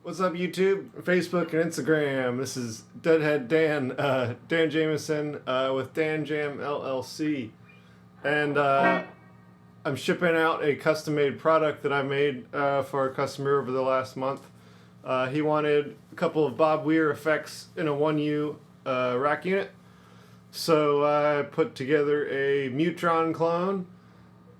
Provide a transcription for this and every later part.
What's up, YouTube, Facebook, and Instagram? This is Deadhead Dan, Dan Jameson with Dan Jam LLC, and I'm shipping out a custom-made product that I made for a customer over the last month. He wanted a couple of Bob Weir effects in a 1U rack unit, so I put together a MuTron clone,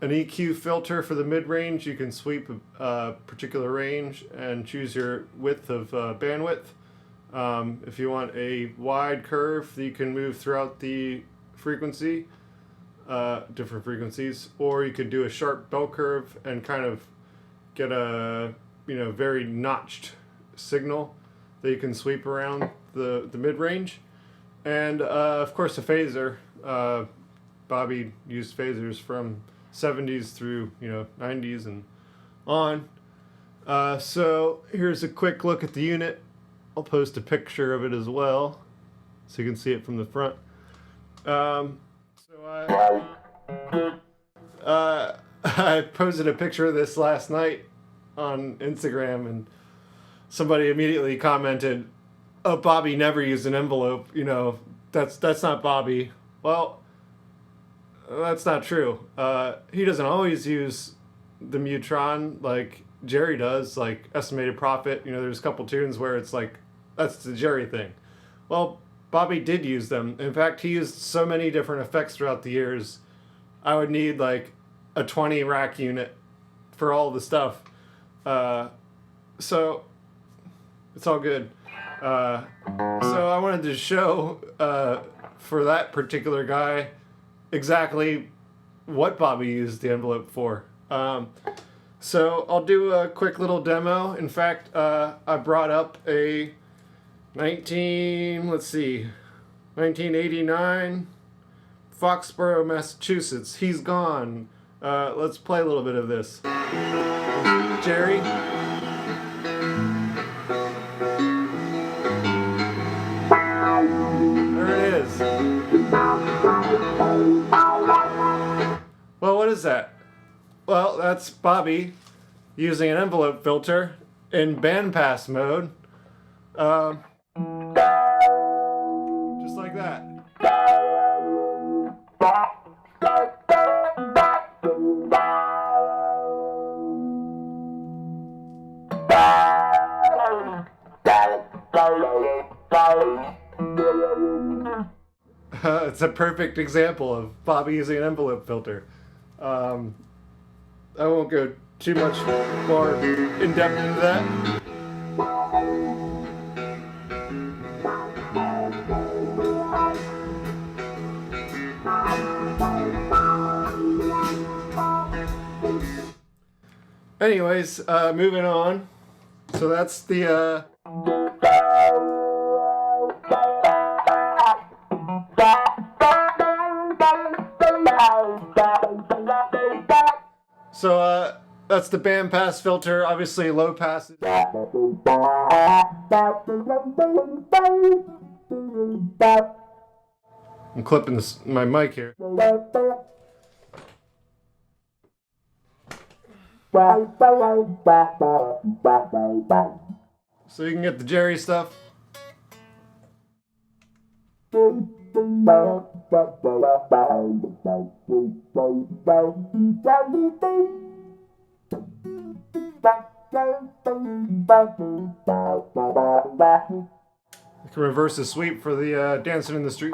an EQ filter for the mid-range. You can sweep a particular range and choose your width of bandwidth. If you want a wide curve that you can move throughout the frequency, different frequencies, or you could do a sharp bell curve and kind of get a very notched signal that you can sweep around the mid-range. And of course a phaser. Bobby used phasers from 70s through 90s and on. So here's a quick look at the unit. I'll post a picture of it as well so you can see it from the front. I posted a picture of this last night on Instagram, and somebody immediately commented, "Oh, Bobby never used an envelope. That's not Bobby." Well, that's not true. He doesn't always use the MuTron like Jerry does, like Estimated Profit. There's a couple tunes where it's like, that's the Jerry thing. Well, Bobby did use them. In fact, he used so many different effects throughout the years. I would need like a 20 rack unit for all the stuff. So it's all good. So I wanted to show for that particular guy exactly what Bobby used the envelope for. So I'll do a quick little demo. In fact, I brought up a 1989 Foxborough, Massachusetts. He's gone. Let's play a little bit of this. Jerry. There it is. Well, what is that? Well, that's Bobby using an envelope filter in bandpass mode. Just like that. It's a perfect example of Bobby using an envelope filter. I won't go too much more in depth into that. Anyways, moving on. So that's the that's the bandpass filter. Obviously, low pass. I'm clipping my mic here. So you can get the Jerry stuff. You can reverse the sweep for the dancing in the street.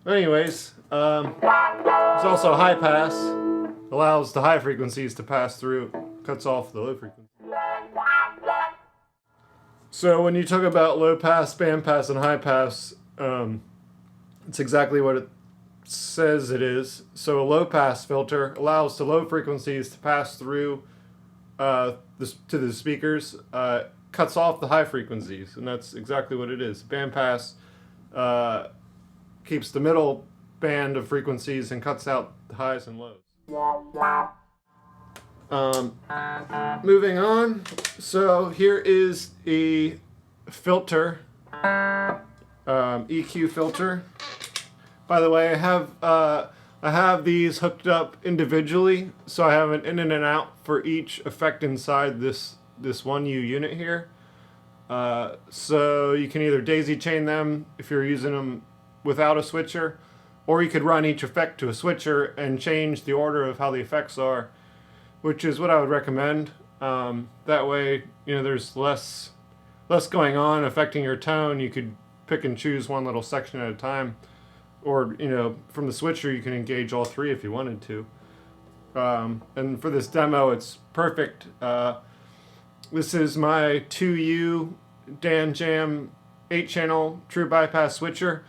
Anyways, there's also high pass. Allows the high frequencies to pass through, cuts off the low frequencies. So when you talk about low pass, band pass, and high pass, it's exactly what it says it is. So a low pass filter allows the low frequencies to pass through to the speakers, cuts off the high frequencies, and that's exactly what it is. Band pass keeps the middle band of frequencies and cuts out the highs and lows. Moving on, so here is a filter, EQ filter. By the way, I have these hooked up individually, so I have an in and an out for each effect inside this 1U unit here. So you can either daisy chain them if you're using them without a switcher, or you could run each effect to a switcher and change the order of how the effects are, which is what I would recommend. That way, there's less going on affecting your tone. You could pick and choose one little section at a time, or from the switcher you can engage all three if you wanted to. And for this demo, it's perfect. This is my 2U Dan Jam 8-channel true bypass switcher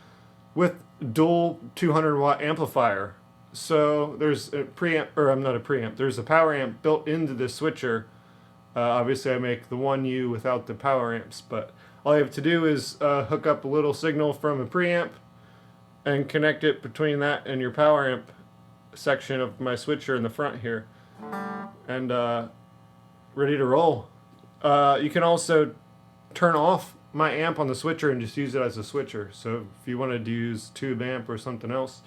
with dual 200 watt amplifier. So there's a preamp, or I'm not a preamp, there's a power amp built into this switcher. Obviously I make the 1U without the power amps, but all you have to do is hook up a little signal from a preamp and connect it between that and your power amp section of my switcher in the front here, and ready to roll. You can also turn off my amp on the switcher and just use it as a switcher. So if you wanted to use tube amp or something else,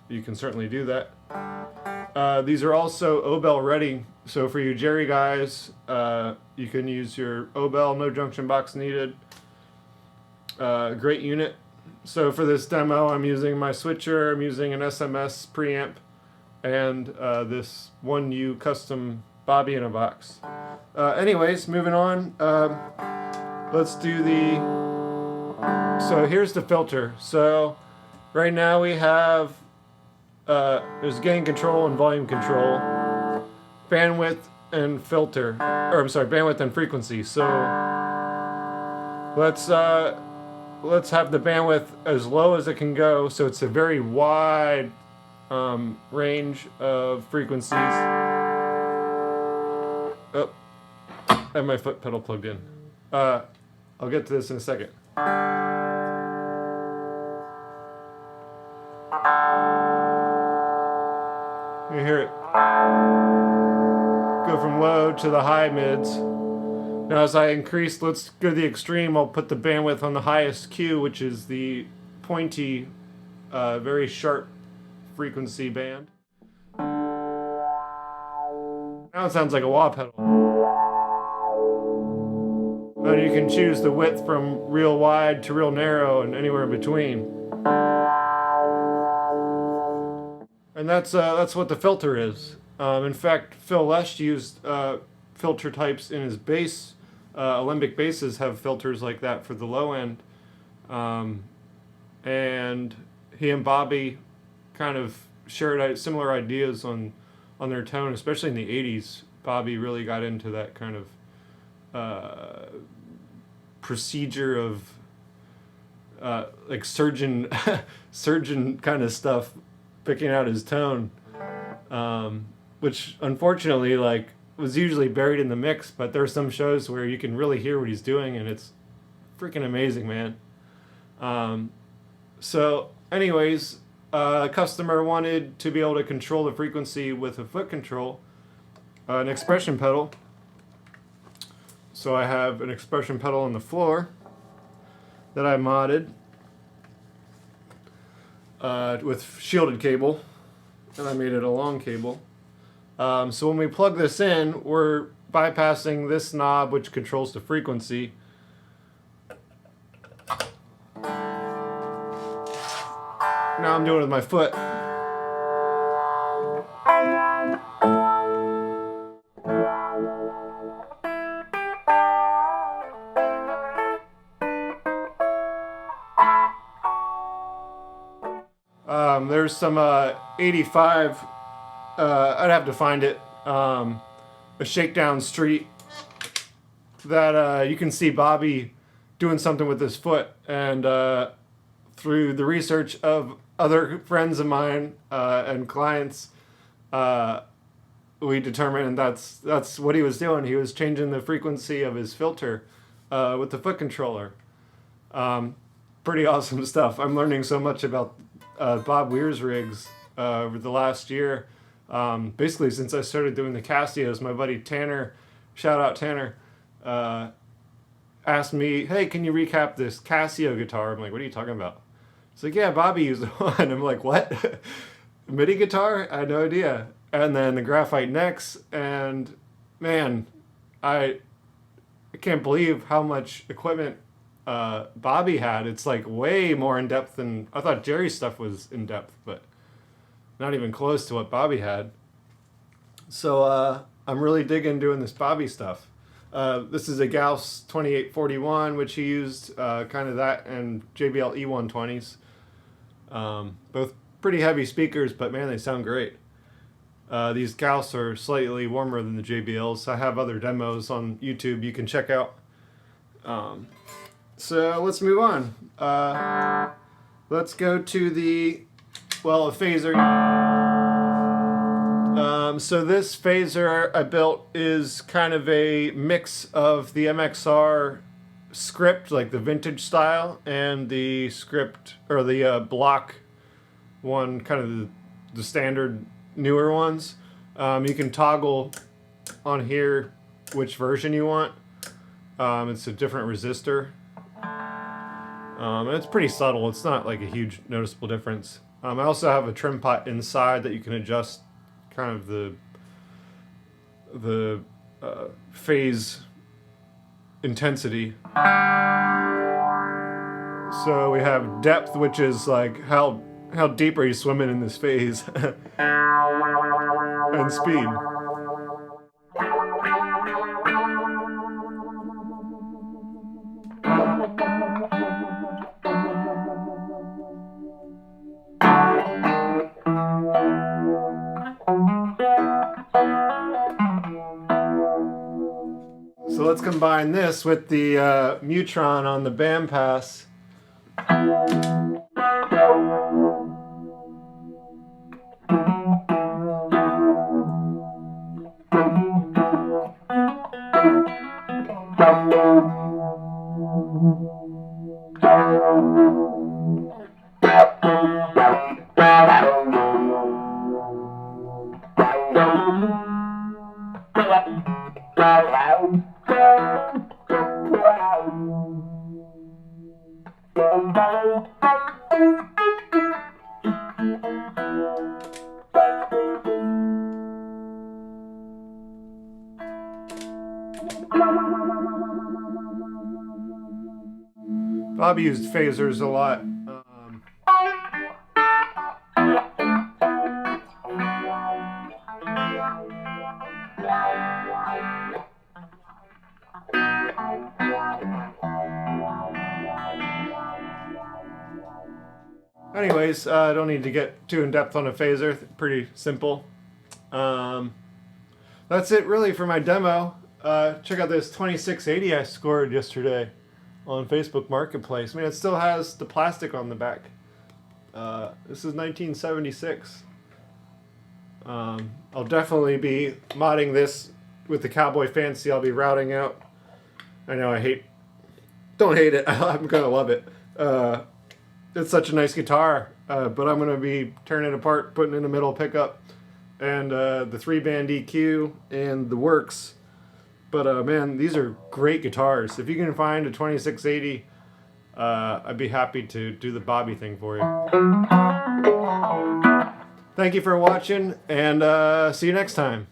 you can certainly do that. These are also O-Bell ready, so for you Jerry guys, you can use your O-Bell, no junction box needed. Great unit. So for this demo, I'm using my switcher, I'm using an SMS preamp, and this 1U custom Bobby in a box. Anyways, moving on. Let's do so here's the filter. So right now we have, there's gain control and volume control, bandwidth and filter, or I'm sorry, bandwidth and frequency. So let's have the bandwidth as low as it can go, so it's a very wide range of frequencies. Oh, I have my foot pedal plugged in. I'll get to this in a second. You hear it go from low to the high mids. Now as I increase, let's go to the extreme, I'll put the bandwidth on the highest Q, which is the pointy, very sharp frequency band. Now it sounds like a wah pedal. But you can choose the width from real wide to real narrow and anywhere in between. And that's what the filter is. In fact, Phil Lesh used filter types in his bass. Alembic basses have filters like that for the low end. And he and Bobby kind of shared similar ideas on their tone, especially in the 80s. Bobby really got into that kind of procedure of like surgeon kind of stuff, picking out his tone, which unfortunately was usually buried in the mix, but there are some shows where you can really hear what he's doing and it's freaking amazing, man. So anyways, a customer wanted to be able to control the frequency with a foot control, an expression pedal. So I have an expression pedal on the floor that I modded with shielded cable, and I made it a long cable. So when we plug this in, we're bypassing this knob which controls the frequency. Now I'm doing it with my foot. There's some 85, I'd have to find it, a shakedown street that you can see Bobby doing something with his foot, and through the research of other friends of mine and clients, we determined that's what he was doing. He was changing the frequency of his filter with the foot controller. Pretty awesome stuff. I'm learning so much about Bob Weir's rigs over the last year. Basically since I started doing the Casios. My buddy Tanner, shout out Tanner, asked me, hey, can you recap this Casio guitar? I'm like, what are you talking about? He's like, yeah, Bobby used one. I'm like, what? MIDI guitar? I had no idea. And then the graphite necks, and man, I can't believe how much equipment Bobby had. It's like way more in depth than I thought. Jerry's stuff was in depth, but not even close to what Bobby had. So I'm really digging doing this Bobby stuff. This is a Gauss 2841, which he used, kind of that, and JBL E120s. Both pretty heavy speakers, but man, they sound great. These Gauss are slightly warmer than the JBLs. I have other demos on YouTube you can check out. So let's move on. Let's go to a phaser. So this phaser I built is kind of a mix of the MXR script, like the vintage style, and the script, or the block one, kind of the standard newer ones. You can toggle on here which version you want. It's a different resistor. And it's pretty subtle. It's not like a huge noticeable difference. I also have a trim pot inside that you can adjust kind of the phase intensity. So we have depth, which is like how deep are you swimming in this phase, and speed. So let's combine this with the MuTron on the band pass. Bobby used phasers a lot. Anyways, I don't need to get too in depth on a phaser. Pretty simple. That's it really for my demo. Check out this 2680 I scored yesterday on Facebook Marketplace. I mean, it still has the plastic on the back. This is 1976. I'll definitely be modding this with the Cowboy Fancy. I'll be routing out. I know don't hate it. I'm gonna love it. It's such a nice guitar, but I'm gonna be tearing it apart, putting in a middle pickup, and the 3-band EQ and the works. But man, these are great guitars. If you can find a 2680, I'd be happy to do the Bobby thing for you. Thank you for watching, and see you next time.